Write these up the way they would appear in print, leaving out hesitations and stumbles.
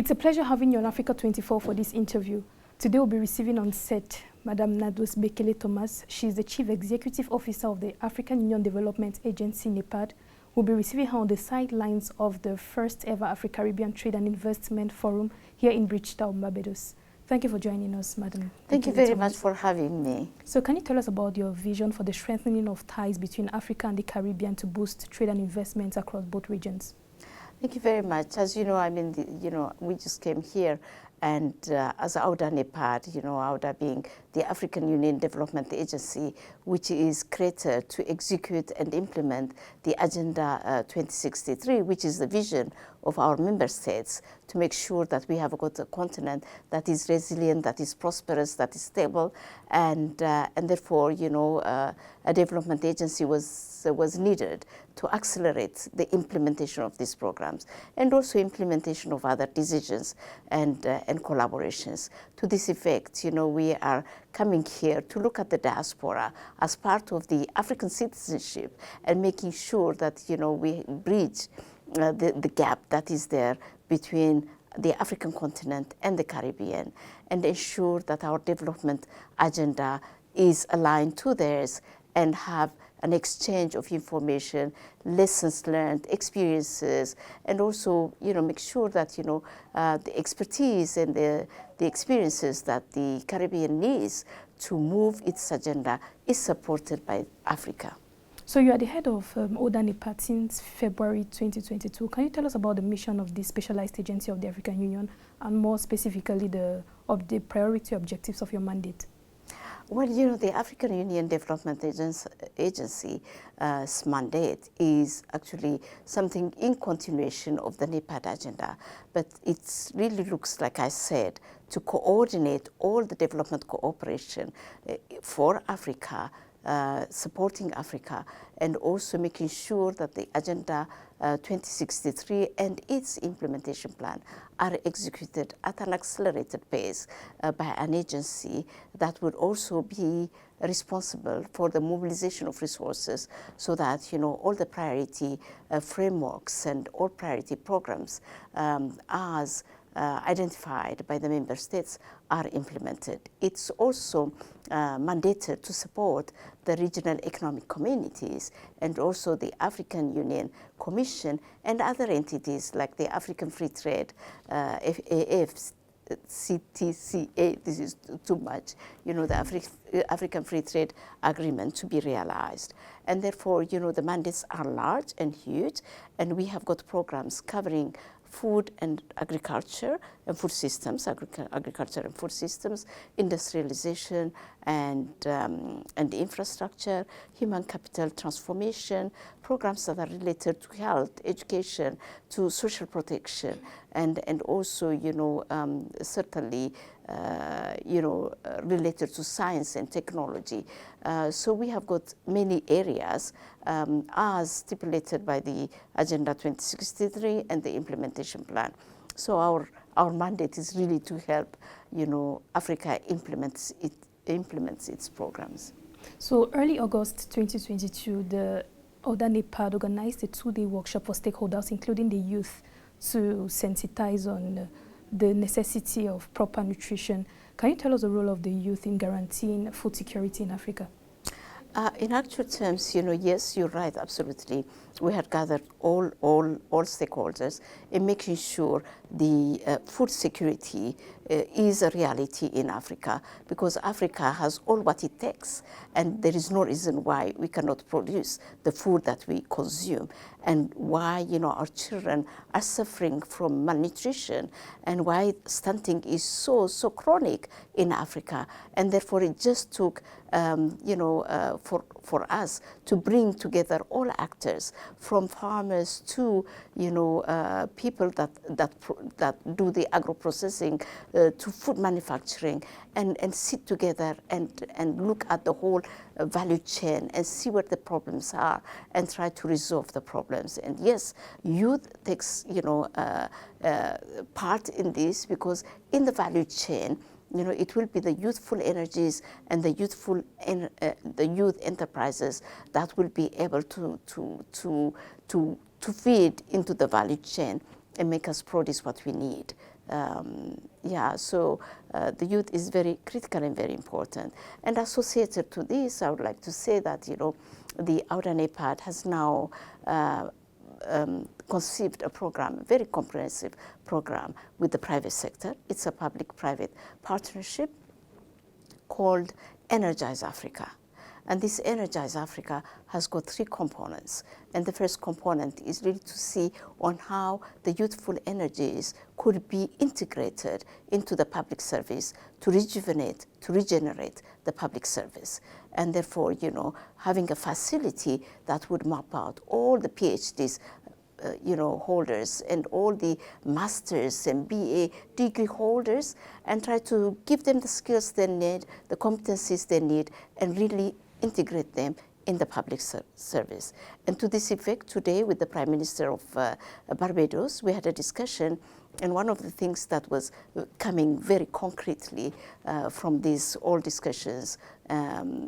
It's a pleasure having you on Africa 24 for this interview. Today we'll be receiving on set Madame Nardos Bekele-Thomas. She is the Chief Executive Officer of the African Union Development Agency, NEPAD. We'll be receiving her on the sidelines of the first ever Afro-Caribbean Trade and Investment Forum here in Bridgetown, Barbados. Thank you for joining us, Madam. Thank you very much for having me. So can you tell us about your vision for the strengthening of ties between Africa and the Caribbean to boost trade and investments across both regions? Thank you very much. As you know, we just came here, and as AUDA-NEPAD, AUDA being the African Union Development Agency, which is created to execute and implement the Agenda 2063, which is the vision of our member states to make sure that we have got a continent that is resilient, that is prosperous, that is stable, and therefore, a development agency was needed to accelerate the implementation of these programs and also implementation of other decisions and collaborations. To this effect, we are coming here to look at the diaspora as part of the African citizenship and making sure that, we bridge the gap that is there between the African continent and the Caribbean and ensure that our development agenda is aligned to theirs and have an exchange of information, lessons learned, experiences, and also, make sure that, the expertise and the experiences that the Caribbean needs to move its agenda is supported by Africa. So you are the head of AUDA-NEPAD since February 2022. Can you tell us about the mission of this specialized agency of the African Union and more specifically the priority objectives of your mandate? Well, the African Union Development Agency's mandate is actually something in continuation of the NEPAD agenda, but it really looks, like I said, to coordinate all the development cooperation for Africa, supporting Africa, and also making sure that the Agenda 2063 and its implementation plan are executed at an accelerated pace by an agency that would also be responsible for the mobilization of resources so that, all the priority frameworks and all priority programs as identified by the member states are implemented. It's also mandated to support the regional economic communities and also the African Union Commission and other entities like the African Free Trade, CTCA, this is too much, the African Free Trade Agreement to be realized. And therefore, the mandates are large and huge, and we have got programs covering food and agriculture and food systems, agriculture and food systems, industrialization and infrastructure, human capital transformation, programs that are related to health, education, to social protection, and also, certainly, related to science and technology. So we have got many areas as stipulated by the Agenda 2063 and the implementation plan. So our mandate is really to help, Africa implements its programs. So early August 2022, the AUDA-NEPAD organized a two-day workshop for stakeholders, including the youth, to sensitize on the necessity of proper nutrition. Can you tell us the role of the youth in guaranteeing food security in Africa? In actual terms, yes, you're right, absolutely. We had gathered all stakeholders in making sure the food security is a reality in Africa, because Africa has all what it takes, and there is no reason why we cannot produce the food that we consume, and why our children are suffering from malnutrition, and why stunting is so chronic in Africa. And therefore it just took for us to bring together all actors, from farmers to people that do the agro-processing, to food manufacturing, and sit together and look at the whole value chain and see where the problems are and try to resolve the problems. And yes, youth takes part in this, because in the value chain, it will be the youthful energies and the youth enterprises that will be able to feed into the value chain and make us produce what we need. Yeah, so the youth is very critical and very important. And associated to this, I would like to say that, you know, the AUDA-NEPAD has now conceived a program, a very comprehensive program with the private sector. It's a public-private partnership called Energize Africa. And this Energize Africa has got 3 components. And the first component is really to see on how the youthful energies could be integrated into the public service to rejuvenate, to regenerate the public service. And therefore, you know, having a facility that would map out all the PhDs, you know, holders and all the masters and BA degree holders, and try to give them the skills they need, the competencies they need, and really integrate them in the public service. And to this effect, today with the Prime Minister of Barbados, we had a discussion, and one of the things that was coming very concretely from these all discussions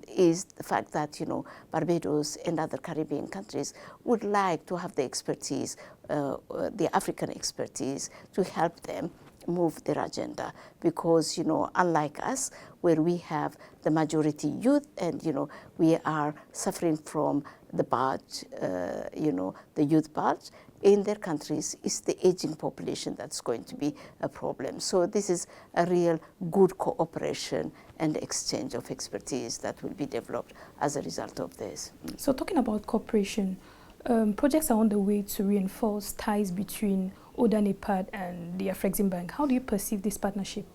is the fact that, you know, Barbados and other Caribbean countries would like to have the expertise, the African expertise, to help them move their agenda, because, you know, unlike us, where we have the majority youth and, you know, we are suffering from the bulge, you know, the youth bulge, in their countries it's the aging population that's going to be a problem. So this is a real good cooperation and exchange of expertise that will be developed as a result of this. So talking about cooperation, projects are on the way to reinforce ties between AUDA-NEPAD and the Afreximbank. How do you perceive this partnership?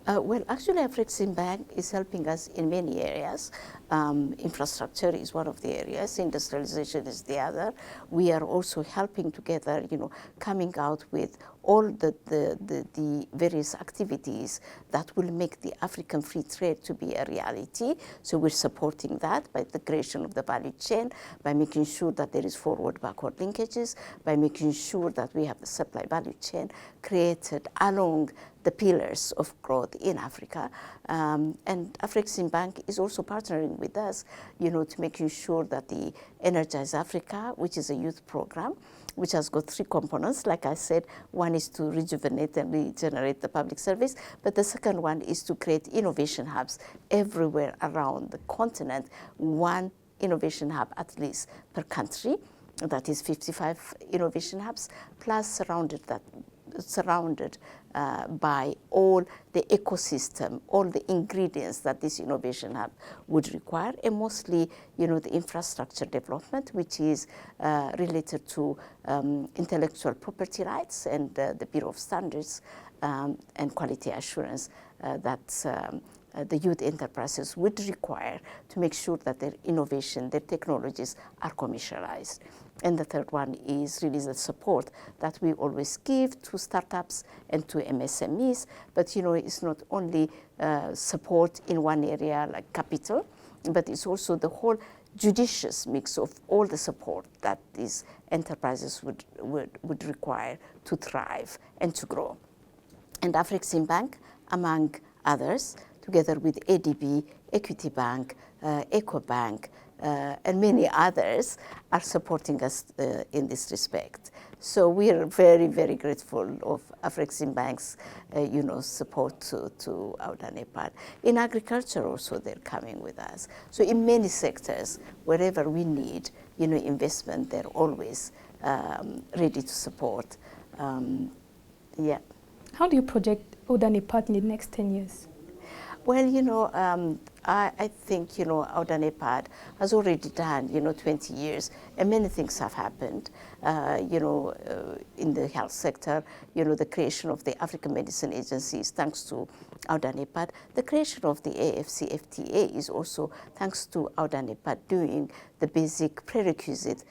Well, actually, Afreximbank is helping us in many areas. Infrastructure is one of the areas. Industrialization is the other. We are also helping together, you know, coming out with all the various activities that will make the African free trade to be a reality. So we're supporting that by the creation of the value chain, by making sure that there is forward-backward linkages, by making sure that we have the supply value chain created along the pillars of growth in Africa. And Afreximbank is also partnering with us, you know, to making sure that the Energize Africa, which is a youth program, which has got 3 components. Like I said, one is to rejuvenate and regenerate the public service, but the second one is to create innovation hubs everywhere around the continent, 1 innovation hub at least per country. That is 55 innovation hubs, plus surrounded by all the ecosystem, all the ingredients that this innovation hub would require, and mostly, you know, the infrastructure development, which is related to intellectual property rights and the Bureau of Standards and quality assurance that the youth enterprises would require to make sure that their innovation, their technologies are commercialized. And the third one is really the support that we always give to startups and to MSMEs. But, you know, it's not only support in one area like capital, but it's also the whole judicious mix of all the support that these enterprises would require to thrive and to grow. And Afreximbank, among others, together with ADB, Equity Bank, EcoBank, and many others, are supporting us in this respect. So we are very, very grateful of Afreximbank's, you know, support to AUDA-NEPAD. In agriculture also, they're coming with us. So in many sectors, wherever we need, you know, investment, they're always ready to support. Yeah. How do you project AUDA-NEPAD in the next 10 years? Well, you know, I think, you know, AUDA-NEPAD has already done, you know, 20 years, and many things have happened, you know, in the health sector, you know, the creation of the African Medicine Agencies, thanks to AUDA-NEPAD. The creation of the AFCFTA is also thanks to AUDA-NEPAD doing the basic prerequisite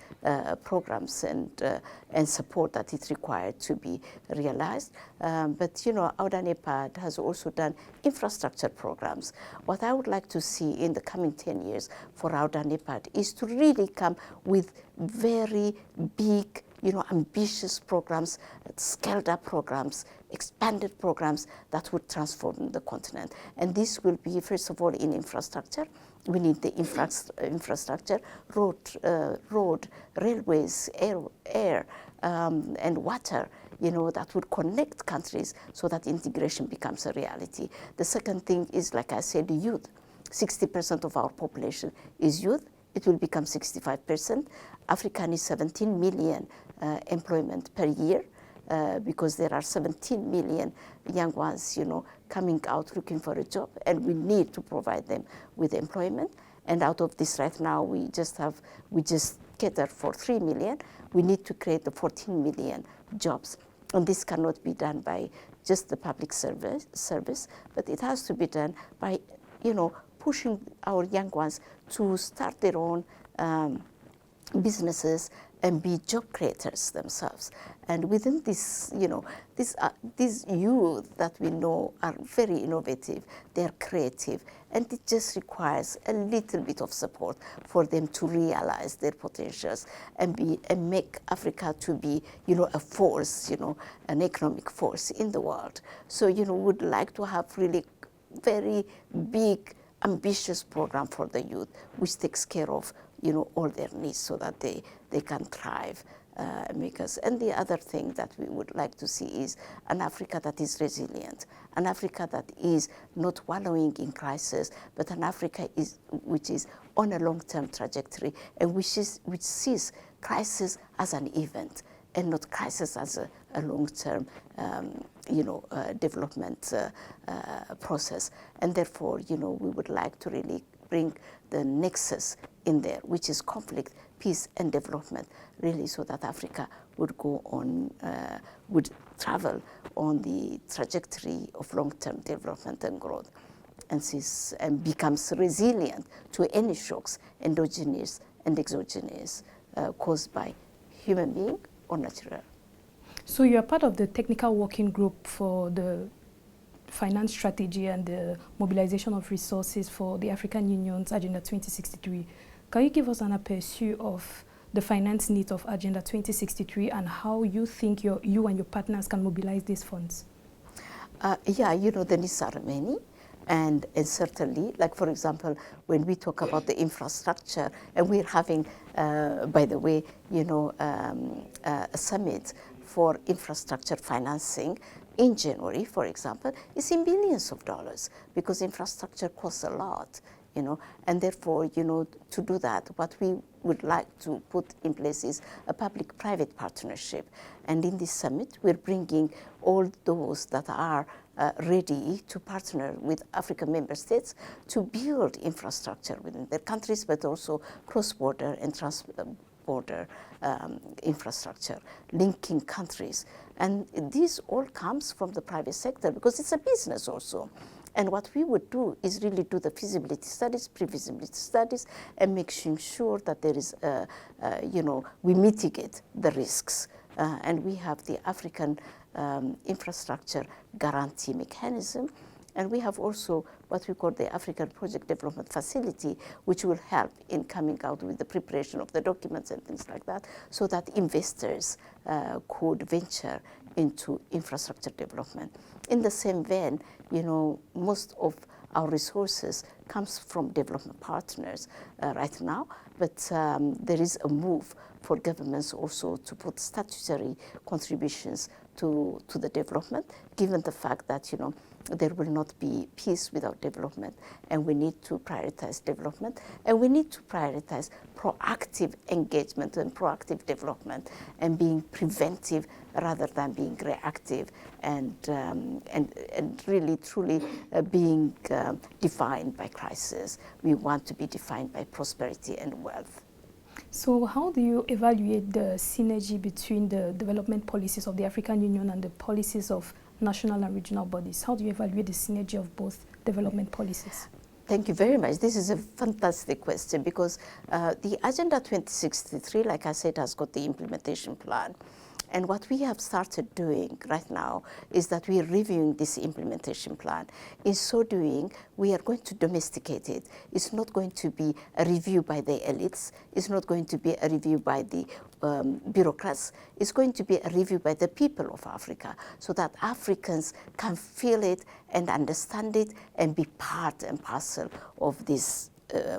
programs and support that it required to be realized. But, you know, AUDA-NEPAD has also done infrastructure programs. What I would like to see in the coming 10 years for AUDA-NEPAD is to really come with very big ambitious programs, scaled up programs, expanded programs that would transform the continent. And this will be, first of all, in infrastructure. We need the infrastructure, road, railways, air, and water, that would connect countries so that integration becomes a reality. The second thing is, like I said, youth. 60% of our population is youth. It will become 65%. Africa needs 17 million employment per year because there are 17 million young ones, coming out looking for a job, and we need to provide them with employment. And out of this right now, we just cater for 3 million. We need to create the 14 million jobs. And this cannot be done by just the public service, but it has to be done by, pushing our young ones to start their own businesses and be job creators themselves. And within this, these youth that we know are very innovative, they're creative, and it just requires a little bit of support for them to realize their potentials and make Africa to be, a force, an economic force in the world. So, would like to have really very big, ambitious program for the youth, which takes care of, all their needs so that they can thrive. And the other thing that we would like to see is an Africa that is resilient, an Africa that is not wallowing in crisis, but an Africa which is on a long-term trajectory and which sees crisis as an event and not crisis as a long-term, development process. And therefore, we would like to really bring the nexus in there, which is conflict, peace, and development, really, so that Africa would go on, would travel on the trajectory of long-term development and growth, and becomes resilient to any shocks, endogenous and exogenous, caused by human being or natural. So you are part of the technical working group for the finance strategy and the mobilization of resources for the African Union's Agenda 2063. Can you give us an aperçu of the finance needs of Agenda 2063 and how you think you and your partners can mobilize these funds? The needs are many. And certainly, like for example, when we talk about the infrastructure, and we're having, by the way, a summit for infrastructure financing in January, for example, is in billions of dollars because infrastructure costs a lot, and therefore, to do that, what we would like to put in place is a public-private partnership. And in this summit, we're bringing all those that are ready to partner with African member states to build infrastructure within their countries, but also cross-border and trans-border infrastructure, linking countries. And this all comes from the private sector because it's a business also. And what we would do is really do the feasibility studies, pre-feasibility studies, and making sure that there is, we mitigate the risks. And we have the African infrastructure guarantee mechanism. And we have also what we call the African Project Development Facility, which will help in coming out with the preparation of the documents and things like that, so that investors could venture into infrastructure development. In the same vein, most of our resources comes from development partners right now, but there is a move for governments also to put statutory contributions to the development, given the fact that, there will not be peace without development, and we need to prioritize development, and we need to prioritize proactive engagement and proactive development, and being preventive rather than being reactive, and really truly being defined by crisis. We want to be defined by prosperity and wealth. So how do you evaluate the synergy between the development policies of the African Union and the policies of national and regional bodies? How do you evaluate the synergy of both development policies? Thank you very much. This is a fantastic question because the Agenda 2063, like I said, has got the implementation plan. And what we have started doing right now is that we are reviewing this implementation plan. In so doing, we are going to domesticate it. It's not going to be a review by the elites. It's not going to be a review by the bureaucrats. It's going to be a review by the people of Africa, so that Africans can feel it and understand it and be part and parcel of this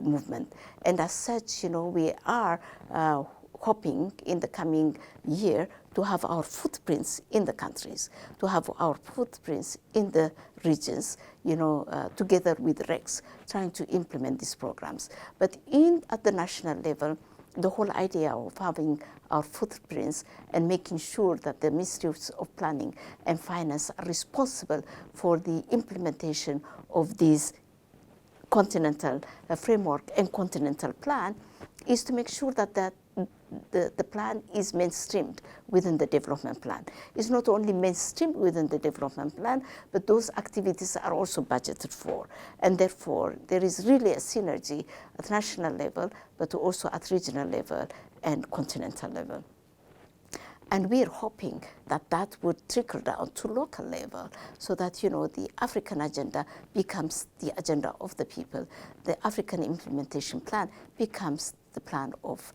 movement. And as such, you know, we are hoping in the coming year to have our footprints in the countries, to have our footprints in the regions, you know, together with REX, trying to implement these programs. But at the national level, the whole idea of having our footprints and making sure that the Ministries of Planning and Finance are responsible for the implementation of these continental framework and continental plan is to make sure that the plan is mainstreamed within the development plan. It's not only mainstreamed within the development plan, but those activities are also budgeted for. And therefore, there is really a synergy at national level, but also at regional level and continental level. And we're hoping that that would trickle down to local level, so that, you know, the African agenda becomes the agenda of the people. The African implementation plan becomes the plan of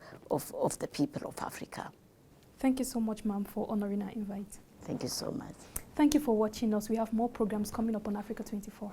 the people of Africa. Thank you so much, ma'am, for honoring our invite. Thank you so much. Thank you for watching us. We have more programs coming up on Africa 24.